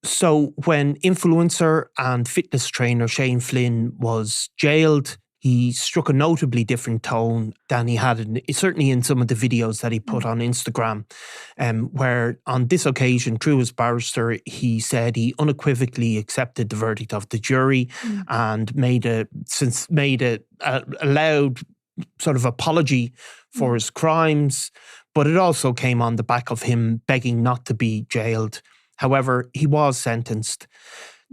So when influencer and fitness trainer Shane Flynn was jailed, he struck a notably different tone than he had, certainly in some of the videos that he put on Instagram, where on this occasion, through his barrister, he said he unequivocally accepted the verdict of the jury and made a loud sort of apology for his crimes. But it also came on the back of him begging not to be jailed. However, he was sentenced.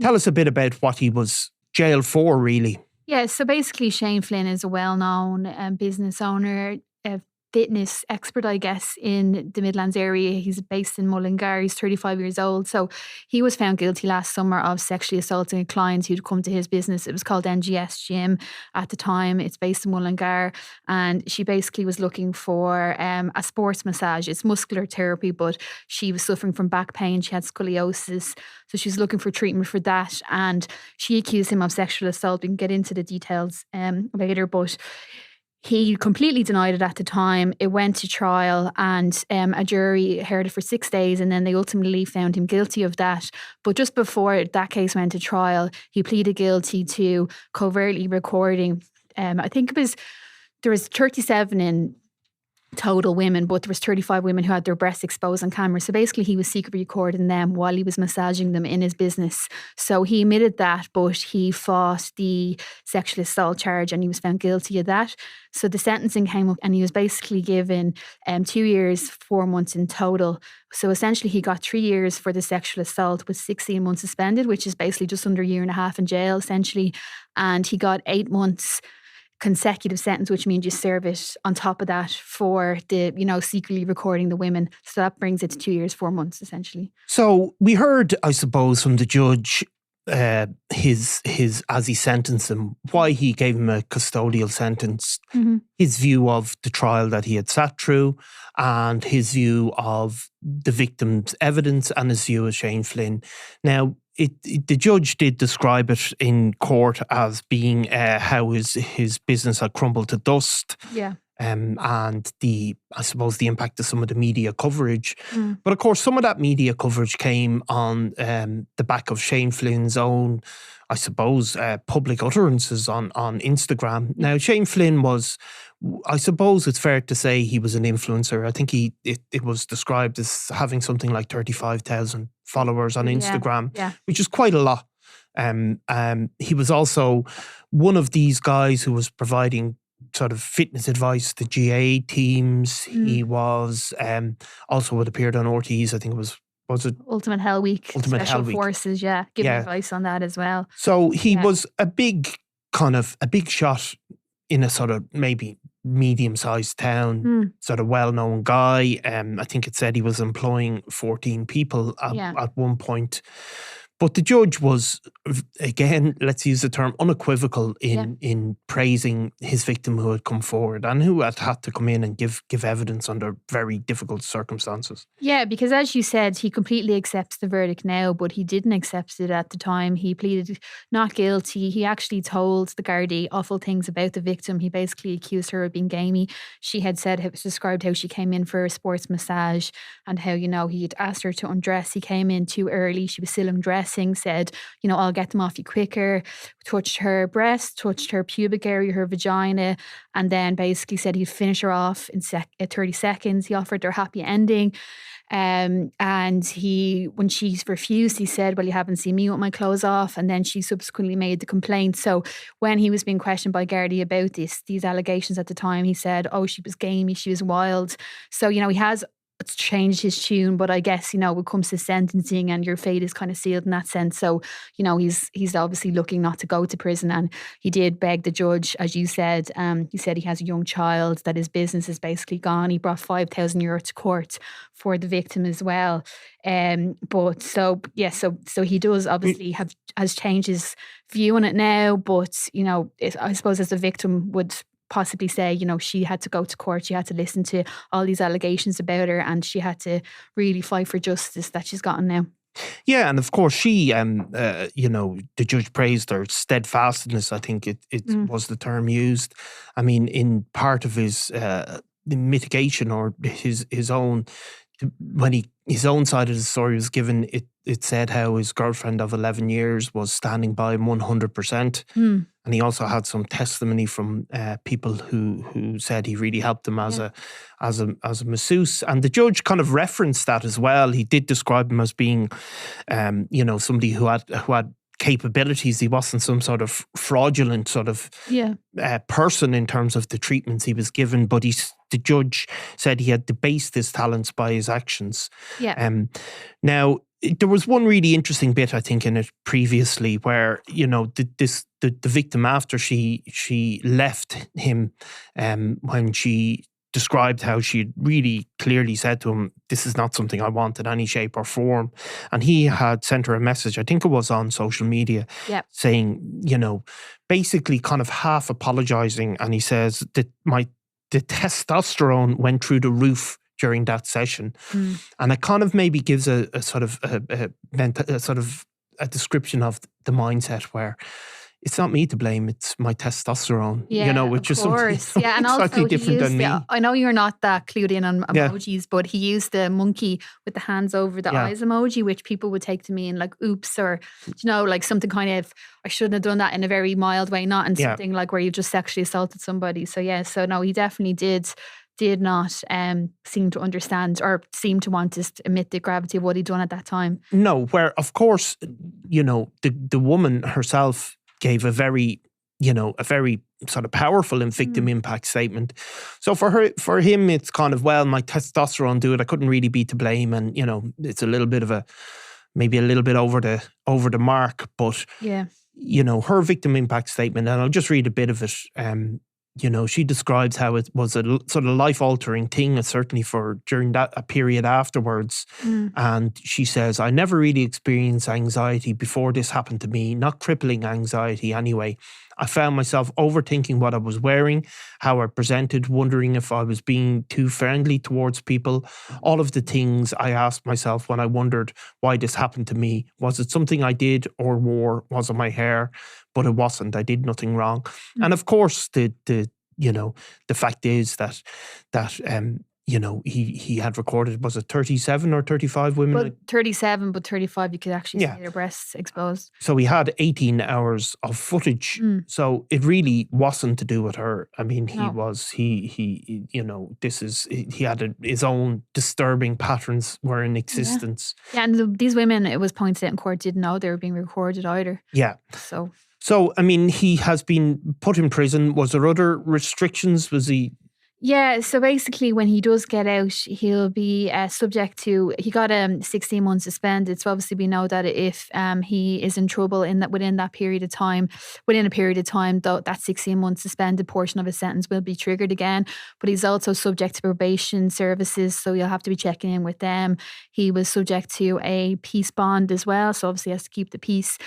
Tell us a bit about what he was jailed for, really. Yeah, so basically Shane Flynn is a well-known business owner, a fitness expert, I guess, in the Midlands area. He's based in Mullingar. He's 35 years old. So he was found guilty last summer of sexually assaulting a client who'd come to his business. It was called NGS Gym at the time. It's based in Mullingar. And she basically was looking for a sports massage. It's muscular therapy, but she was suffering from back pain. She had scoliosis. So she was looking for treatment for that. And she accused him of sexual assault. We can get into the details later, but he completely denied it at the time. It went to trial and a jury heard it for 6 days, and then they ultimately found him guilty of that. But just before that case went to trial, he pleaded guilty to covertly recording. I think there was 37 in total women, but there was 35 women who had their breasts exposed on camera. So basically he was secretly recording them while he was massaging them in his business. So he admitted that, but he fought the sexual assault charge and he was found guilty of that. So the sentencing came up and he was basically given 2 years, 4 months in total. So essentially he got 3 years for the sexual assault with 16 months suspended, which is basically just under a year and a half in jail essentially. And he got 8 months consecutive sentence, which means you serve it on top of that for the, secretly recording the women. So that brings it to 2 years, 4 months, essentially. So we heard, I suppose, from the judge, his as he sentenced him, why he gave him a custodial sentence, his view of the trial that he had sat through, and his view of the victim's evidence and his view of Shane Flynn. Now, the judge did describe it in court as being how his business had crumbled to dust. Yeah. And I suppose the impact of some of the media coverage. But of course, some of that media coverage came on the back of Shane Flynn's own, I suppose, public utterances on Instagram. Now, Shane Flynn was, I suppose it's fair to say he was an influencer. I think it was described as having something like 35,000 followers on Instagram, which is quite a lot. He was also one of these guys who was providing sort of fitness advice to GA teams. He was also had appeared on RT's, I think was it Ultimate Hell Week, Special Forces, giving advice on that as well. So he was a big shot in a sort of maybe medium-sized town, sort of well-known guy. I think it said he was employing 14 people at one point. But the judge was, again, let's use the term, unequivocal in praising his victim who had come forward and who had to come in and give evidence under very difficult circumstances. Yeah, because as you said, he completely accepts the verdict now, but he didn't accept it at the time. He pleaded not guilty. He actually told the Gardaí awful things about the victim. He basically accused her of being gamey. She had described how she came in for a sports massage and how, he had asked her to undress. He came in too early. She was still undressing. Said, I'll get them off you quicker, touched her breast, touched her pubic area, her vagina, and then basically said he'd finish her off in 30 seconds. He offered her a happy ending. And when she refused, he said, well, you haven't seen me with my clothes off. And then she subsequently made the complaint. So when he was being questioned by Gardaí about these allegations at the time, he said, she was gamey, she was wild. So, he has changed his tune, but I guess, when it comes to sentencing and your fate is kind of sealed in that sense. So, he's obviously looking not to go to prison, and he did beg the judge, as you said. He said he has a young child, that his business is basically gone. He brought €5,000 to court for the victim as well. But so he does obviously has changed his view on it now, but, I suppose as a victim would possibly say, she had to go to court, she had to listen to all these allegations about her, and she had to really fight for justice that she's gotten now. Yeah, and of course she, the judge praised her steadfastness, I think it was the term used. I mean, in part of his the mitigation or his own when his own side of the story was given, it said how his girlfriend of 11 years was standing by him 100%. And he also had some testimony from people who said he really helped them as a masseuse. And the judge kind of referenced that as well. He did describe him as being, somebody who had capabilities. He wasn't some sort of fraudulent sort of person in terms of the treatments he was given, but the judge said he had debased his talents by his actions. Now, there was one really interesting bit, I think, in it previously where, the victim, after she left him, when she described how she really clearly said to him, this is not something I want in any shape or form. And he had sent her a message, I think it was on social media, saying, basically kind of half apologizing. And he says that the testosterone went through the roof during that session. And it kind of maybe gives a description of the mindset where it's not me to blame, it's my testosterone, which is something and slightly also different than me. I know you're not that clued in on emojis, but he used the monkey with the hands over the eyes emoji, which people would take to mean like, oops, or, like something kind of, I shouldn't have done that in a very mild way, not in something like where you've just sexually assaulted somebody. So no, he definitely did not seem to understand or seem to want to admit the gravity of what he'd done at that time. No, where of course, the woman herself gave a very sort of powerful and victim impact statement. So for him, it's kind of, well, my testosterone do it. I couldn't really be to blame, and it's a little bit of maybe a little bit over the mark. But her victim impact statement, and I'll just read a bit of it. She describes how it was a sort of life-altering thing, certainly during a period afterwards. And she says, I never really experienced anxiety before this happened to me, not crippling anxiety anyway. I found myself overthinking what I was wearing, how I presented, wondering if I was being too friendly towards people. All of the things I asked myself when I wondered why this happened to me. Was it something I did or wore? Was it my hair? But it wasn't. I did nothing wrong. And of course, the fact is that he had recorded, was it 37 or 35 women? Well, 37, but 35 you could actually see their breasts exposed. So he had 18 hours of footage. So it really wasn't to do with her. I mean, he had his own disturbing patterns were in existence. Yeah, and these women, it was pointed out in court, didn't know they were being recorded either. Yeah. So, I mean, he has been put in prison. Was there other restrictions? Was he... Yeah, so basically when he does get out, he'll be subject to, he got 16 months suspended. So obviously we know that if he is in trouble within a period of time, though, that 16 months suspended portion of his sentence will be triggered again. But he's also subject to probation services, so you'll have to be checking in with them. He was subject to a peace bond as well, so obviously he has to keep the peace.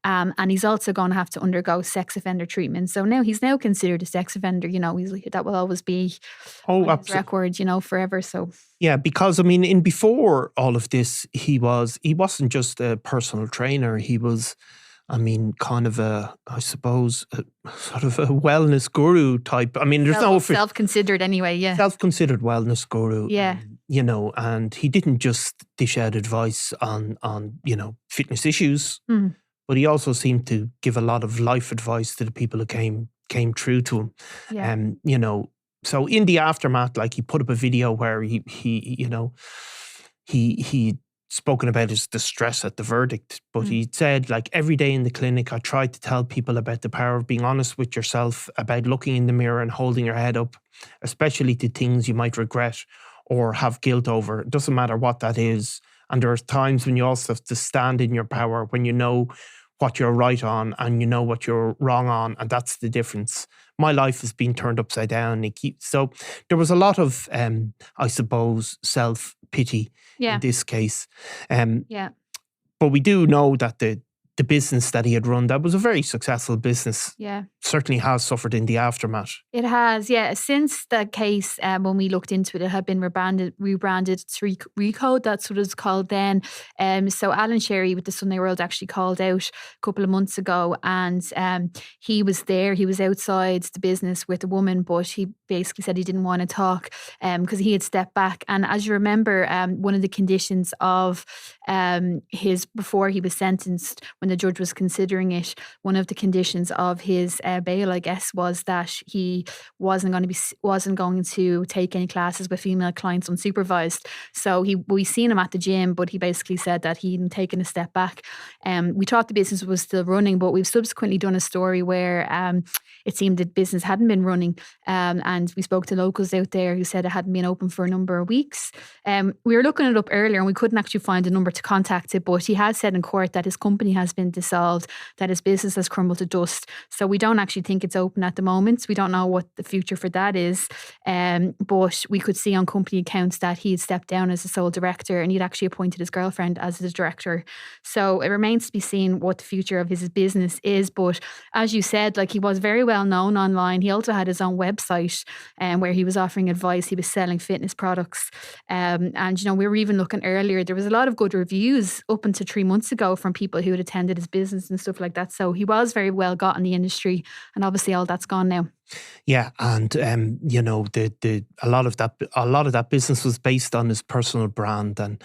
And he's also going to have to undergo sex offender treatment. So now he's considered a sex offender. That will always be on his record, forever. So yeah, because I mean, in before all of this, he wasn't just a personal trainer. He was, I mean, kind of I suppose, sort of a wellness guru type. I mean, there's self-considered anyway. Yeah, self-considered wellness guru. Yeah. And he didn't just dish out advice on fitness issues. But he also seemed to give a lot of life advice to the people who came through to him. Yeah. So in the aftermath, like, he put up a video where he spoken about his distress at the verdict. But he said, like, every day in the clinic, I tried to tell people about the power of being honest with yourself, about looking in the mirror and holding your head up, especially to things you might regret or have guilt over. It doesn't matter what that is. And there are times when you also have to stand in your power, when you know what you're right on and you know what you're wrong on, and that's the difference. My life has been turned upside down. So there was a lot of, I suppose, self-pity in this case. But we do know that the the business that he had run, that was a very successful business, Yeah. certainly has suffered in the aftermath. It has, yeah. Since that case, when we looked into it, it had been rebranded to Recode. That's what it's called then. So Alan Sherry with the Sunday World actually called out a couple of months ago, and he was there. He was outside the business with a woman, but he basically said he didn't want to talk because he had stepped back. And as you remember, one of the conditions of before he was sentenced, when the judge was considering it, one of the conditions of his bail, I guess, was that he wasn't going to take any classes with female clients unsupervised. So we seen him at the gym, but he basically said that he'd taken a step back. We thought the business was still running, but we've subsequently done a story where it seemed that business hadn't been running, and we spoke to locals out there who said it hadn't been open for a number of weeks. We were looking it up earlier and we couldn't actually find a number to contact it, but he has said in court that his company has been dissolved, that his business has crumbled to dust. So we don't actually think it's open at the moment. We don't know what the future for that is, but we could see on company accounts that he had stepped down as the sole director and he'd actually appointed his girlfriend as the director. So it remains to be seen what the future of his business is. But as you said, like, he was very well known online. He also had his own website where he was offering advice. He was selling fitness products, and we were even looking earlier, there was a lot of good reviews up until 3 months ago from people who had attended his business and stuff like that. So he was very well got in the industry, and obviously all that's gone now. Yeah, and a lot of that business was based on his personal brand, and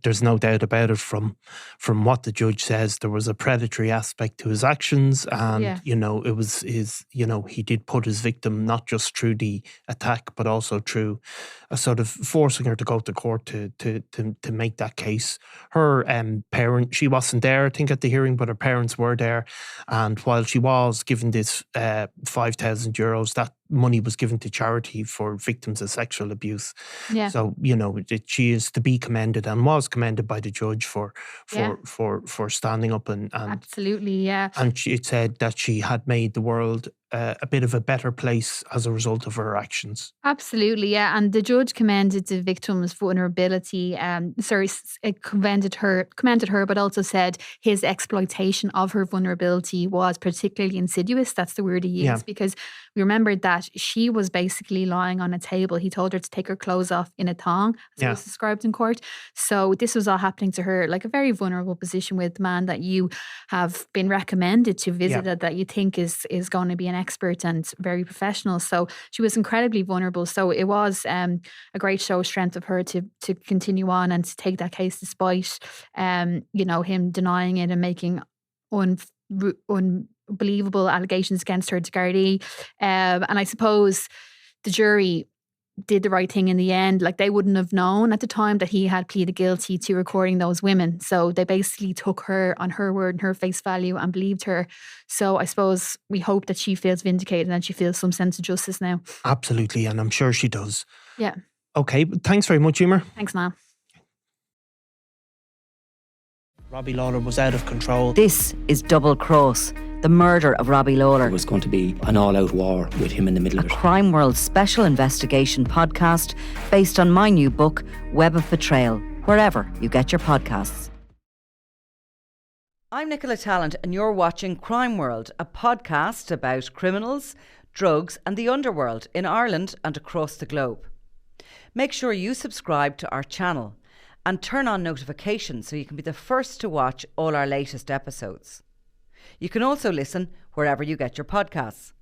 there's no doubt about it. From what the judge says, there was a predatory aspect to his actions, and it was he did put his victim not just through the attack, but also through a sort of forcing her to go to court to make that case. Her parent, she wasn't there, I think, at the hearing, but her parents were there, and while she was given this €5,000, that money was given to charity for victims of sexual abuse. Yeah. So she is to be commended, and was commended by the judge for standing up and absolutely, yeah. And she said that she had made the world a bit of a better place as a result of her actions. Absolutely, yeah. And the judge commended the victim's vulnerability. Commended her, but also said his exploitation of her vulnerability was particularly insidious. That's the word he used, because we remembered that she was basically lying on a table. He told her to take her clothes off in a thong, as it was described in court. So this was all happening to her, like a very vulnerable position with the man that you have been recommended to visit, that you think is going to be an expert and very professional. So she was incredibly vulnerable. So it was a great show of strength of her to continue on and to take that case despite him denying it and making unbelievable allegations against her to Gardaí. And I suppose the jury did the right thing in the end. Like, they wouldn't have known at the time that he had pleaded guilty to recording those women. So they basically took her on her word and her face value and believed her. So I suppose we hope that she feels vindicated and she feels some sense of justice now. Absolutely, and I'm sure she does. Yeah. Okay, thanks very much, Eimear. Thanks, Niall. Robbie Lawler was out of control. This is Double Cross, the murder of Robbie Lawler. It was going to be an all-out war with him in the middle of it. A Crime World special investigation podcast based on my new book, Web of Betrayal, wherever you get your podcasts. I'm Nicola Tallant and you're watching Crime World, a podcast about criminals, drugs and the underworld in Ireland and across the globe. Make sure you subscribe to our channel and turn on notifications so you can be the first to watch all our latest episodes. You can also listen wherever you get your podcasts.